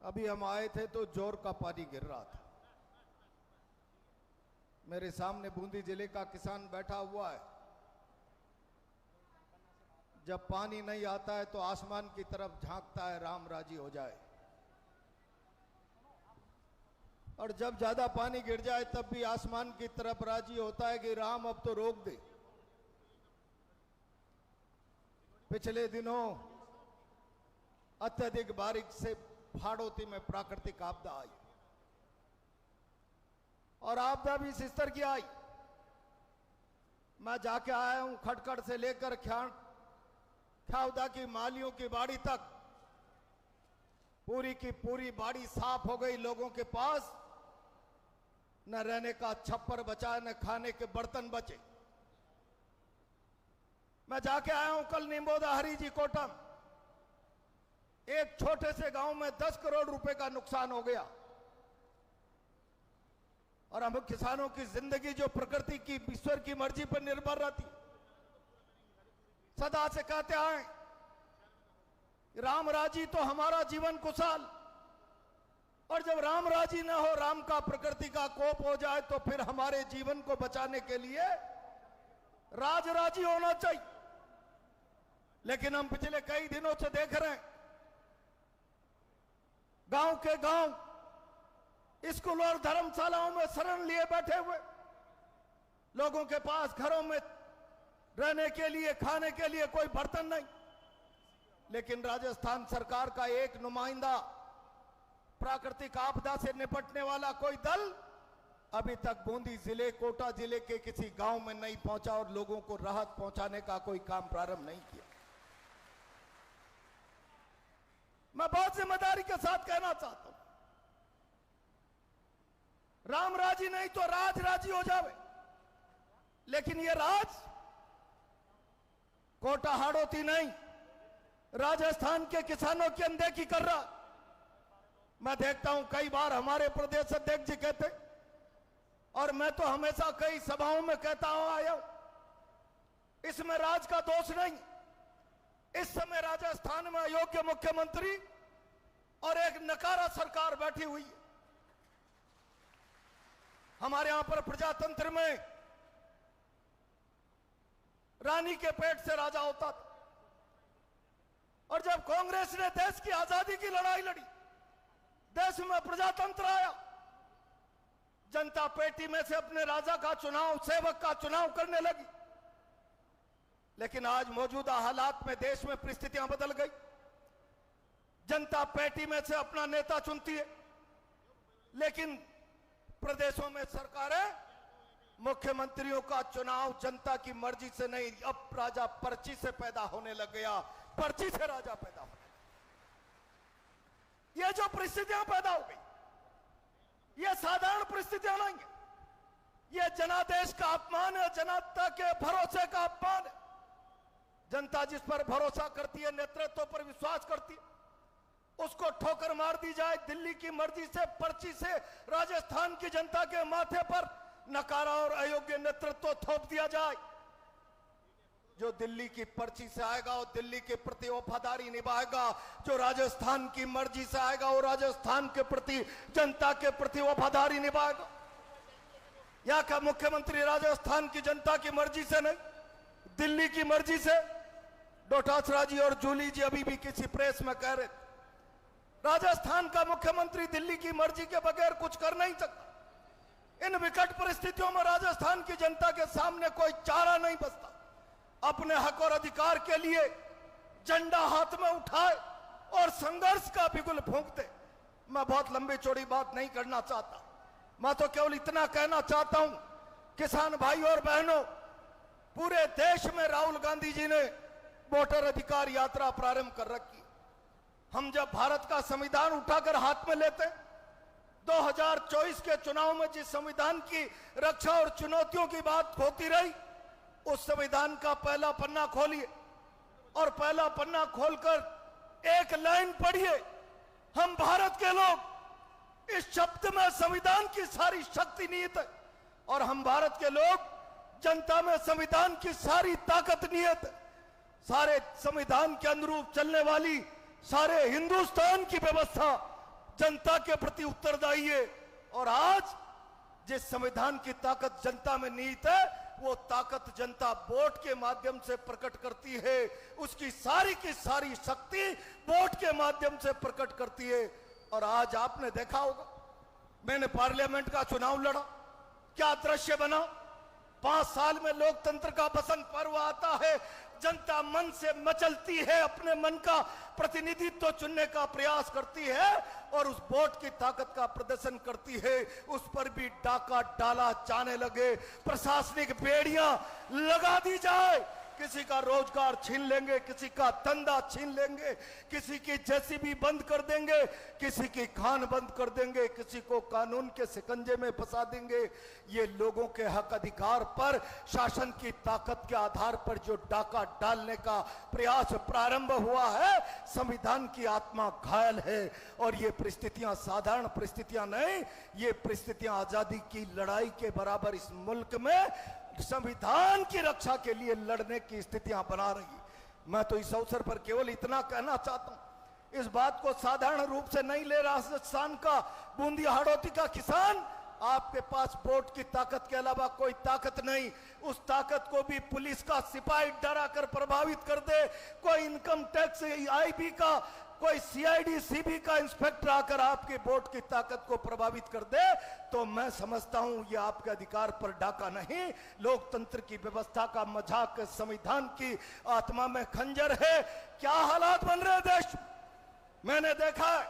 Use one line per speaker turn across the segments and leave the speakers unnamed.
अभी हम आए थे तो जोर का पानी गिर रहा था। मेरे सामने बूंदी जिले का किसान बैठा हुआ है। जब पानी नहीं आता है तो आसमान की तरफ झांकता है, राम राजी हो जाए। और जब ज्यादा पानी गिर जाए तब भी आसमान की तरफ राजी होता है कि राम अब तो रोक दे। पिछले दिनों अत्यधिक बारिश से हाड़ौती में प्राकृतिक आपदा आई और आपदा भी इस स्तर की आई। मैं जाके आया हूं खटखट से लेकर ख्याउदा की मालियों की बाड़ी तक। पूरी की पूरी बाड़ी साफ हो गई। लोगों के पास न रहने का छप्पर बचा, न खाने के बर्तन बचे। मैं जाके आया हूं कल निम्बोदा हरीजी कोटम। एक छोटे से गांव में 10 करोड़ रुपए का नुकसान हो गया। और हम किसानों की जिंदगी जो प्रकृति की, ईश्वर की मर्जी पर निर्भर रहती, सदा से कहते आए राम राजी तो हमारा जीवन खुशहाल। और जब राम राजी न हो, राम का प्रकृति का कोप हो जाए, तो फिर हमारे जीवन को बचाने के लिए राज राजी होना चाहिए। लेकिन हम पिछले कई दिनों से देख रहे हैं गांव के गांव स्कूल और धर्मशालाओं में शरण लिए बैठे हुए लोगों के पास घरों में रहने के लिए, खाने के लिए कोई बर्तन नहीं। लेकिन राजस्थान सरकार का एक नुमाइंदा, प्राकृतिक आपदा से निपटने वाला कोई दल अभी तक बूंदी जिले, कोटा जिले के किसी गांव में नहीं पहुंचा और लोगों को राहत पहुंचाने का कोई काम प्रारंभ नहीं किया। मैं बहुत जिम्मेदारी के साथ कहना चाहता हूं, राम राजी नहीं तो राज राजी हो जावे। लेकिन ये राज कोटा हाड़ौती नहीं, राजस्थान के किसानों की अनदेखी कर रहा। मैं देखता हूं कई बार हमारे प्रदेश अध्यक्ष जी कहते, और मैं तो हमेशा कई सभाओं में कहता हूं आया हूं, इसमें राज का दोष नहीं। इस समय राजस्थान में अयोग्य मुख्यमंत्री और एक नकारा सरकार बैठी हुई है। हमारे यहां पर प्रजातंत्र में रानी के पेट से राजा होता था। और जब कांग्रेस ने देश की आजादी की लड़ाई लड़ी, देश में प्रजातंत्र आया, जनता पेटी में से अपने राजा का चुनाव, सेवक का चुनाव करने लगी। लेकिन आज मौजूदा हालात में देश में परिस्थितियां बदल गई। जनता पेटी में से अपना नेता चुनती है, लेकिन प्रदेशों में सरकारें मुख्यमंत्रियों का चुनाव जनता की मर्जी से नहीं, अब राजा पर्ची से पैदा होने लग गया। पर्ची से राजा पैदा होने, ये जो परिस्थितियां पैदा हो गई, ये साधारण परिस्थितियां नहीं है। ये जनादेश का अपमान है, जनता के भरोसे का अपमान है। जनता जिस पर भरोसा करती है, नेतृत्व पर विश्वास करती है, उसको ठोकर मार दी जाए। दिल्ली की मर्जी से, पर्ची से राजस्थान की जनता के माथे पर नकारा और अयोग्य नेतृत्व थोप दिया जाए। जो दिल्ली की पर्ची से आएगा वो दिल्ली के प्रति वफादारी निभाएगा, जो राजस्थान की मर्जी से आएगा वो राजस्थान के प्रति, जनता के प्रति वफादारी निभाएगा। यहाँ का मुख्यमंत्री राजस्थान की जनता की मर्जी से नहीं, दिल्ली की मर्जी से। डोटासरा जी और जूली जी अभी भी किसी प्रेस में कह रहे थे, राजस्थान का मुख्यमंत्री दिल्ली की मर्जी के बगैर कुछ कर नहीं सकता। इन विकट परिस्थितियों में राजस्थान की जनता के सामने कोई चारा नहीं बचता। अपने हक और अधिकार के लिए झंडा हाथ में उठाए और संघर्ष का बिगुल फूंकते। मैं बहुत लंबी चौड़ी बात नहीं करना चाहता, मैं तो केवल इतना कहना चाहता हूं, किसान भाई और बहनों, पूरे देश में राहुल गांधी जी ने वोटर अधिकार यात्रा प्रारंभ कर रखी। हम जब भारत का संविधान उठाकर हाथ में लेते, 2024 के चुनाव में जिस संविधान की रक्षा और चुनौतियों की बात होती रही, उस संविधान का पहला पन्ना खोलिए और पहला पन्ना खोलकर एक लाइन पढ़िए, हम भारत के लोग, इस शब्द में संविधान की सारी शक्ति निहित है। और हम भारत के लोग, जनता में संविधान की सारी ताकत निहित है। सारे संविधान के अनुरूप चलने वाली, सारे हिंदुस्तान की व्यवस्था जनता के प्रति उत्तरदायी है। और आज जिस संविधान की ताकत जनता में निहित है, वो ताकत जनता वोट के माध्यम से प्रकट करती है। उसकी सारी की सारी शक्ति वोट के माध्यम से प्रकट करती है। और आज आपने देखा होगा, मैंने पार्लियामेंट का चुनाव लड़ा, क्या दृश्य बना। 5 साल में लोकतंत्र का बसंत पर्व आता है, जनता मन से मचलती है, अपने मन का प्रतिनिधित्व चुनने का प्रयास करती है और उस वोट की ताकत का प्रदर्शन करती है। उस पर भी डाका डाला जाने लगे, प्रशासनिक बेड़ियां लगा दी जाए, किसी का रोजगार छीन लेंगे, किसी का धंधा छीन लेंगे, किसी की जेसीबी बंद कर देंगे, किसी की खान बंद कर देंगे, किसी को कानून के शिकंजे में फंसा देंगे। ये लोगों के हक अधिकार पर शासन की ताकत के आधार पर जो डाका डालने का प्रयास प्रारंभ हुआ है, संविधान की आत्मा घायल है। और ये परिस्थितियां साधारण परिस्थितियां नहीं, ये परिस्थितियां आजादी की लड़ाई के बराबर इस मुल्क में संविधान की रक्षा के लिए लड़ने की स्थितियां बना रही है। मैं तो इस अवसर पर केवल इतना कहना चाहता हूं, इस बात को साधारण रूप से नहीं ले रहा। राजस्थान का बूंदी हाड़ौती का किसान, आपके पास वोट की ताकत के अलावा कोई ताकत नहीं। उस ताकत को भी पुलिस का सिपाही डरा कर प्रभावित कर दे, कोई इनकम टैक्स आईबी का, कोई सीआईडी सीबी का इंस्पेक्टर आकर आपके वोट की ताकत को प्रभावित कर दे, तो मैं समझता हूं ये आपके अधिकार पर डाका नहीं, लोकतंत्र की व्यवस्था का मजाक, संविधान की आत्मा में खंजर है। क्या हालात बन रहे देश। मैंने देखा है,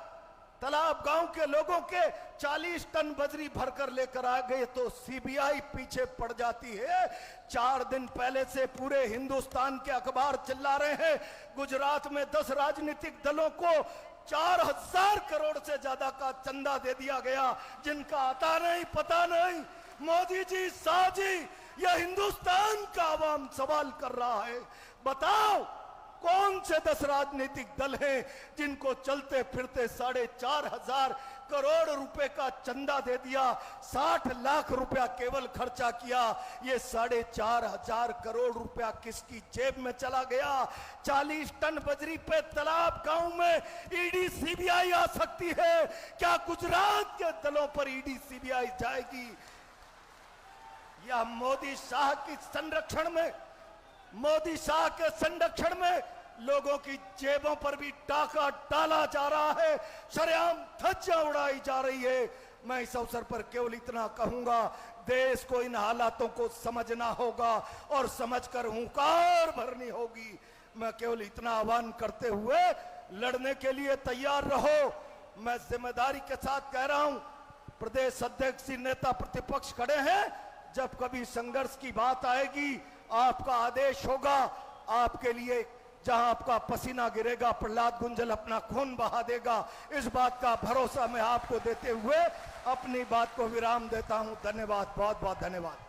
तालाब गांव के लोगों के 40 टन बजरी भरकर लेकर आ गए तो सीबीआई पीछे पड़ जाती है। 4 दिन पहले से पूरे हिंदुस्तान के अखबार चिल्ला रहे हैं, गुजरात में 10 राजनीतिक दलों को 4000 करोड़ से ज्यादा का चंदा दे दिया गया, जिनका आता नहीं पता नहीं। मोदी जी, शाह जी, यह हिंदुस्तान का आवाम सवाल कर रहा है, बताओ कौन से 10 राजनीतिक दल हैं जिनको चलते फिरते 4,500 करोड़ रुपए का चंदा दे दिया, 60 लाख रुपया केवल खर्चा किया। ये 4,500 करोड़ रुपया किसकी जेब में चला गया। 40 टन बजरी पे तालाब गांव में ईडी सीबीआई आ सकती है, क्या गुजरात के दलों पर ईडी सीबीआई जाएगी? या मोदी शाह की संरक्षण में, मोदी शाह के संरक्षण में लोगों की जेबों पर भी डाका डाला जा रहा है, शरेआम धज्जियां उड़ाई जा रही है। मैं इस अवसर पर केवल इतना कहूंगा, देश को इन हालातों को समझना होगा और समझकर हुंकार भरनी होगी। मैं केवल इतना आह्वान करते हुए लड़ने के लिए तैयार रहो। मैं जिम्मेदारी के साथ कह रहा हूं, प्रदेश अध्यक्ष नेता प्रतिपक्ष खड़े हैं, जब कभी संघर्ष की बात आएगी आपका आदेश होगा, आपके लिए जहां आपका पसीना गिरेगा प्रहलाद गुंजल अपना खून बहा देगा। इस बात का भरोसा मैं आपको देते हुए अपनी बात को विराम देता हूं। धन्यवाद, बहुत बहुत धन्यवाद।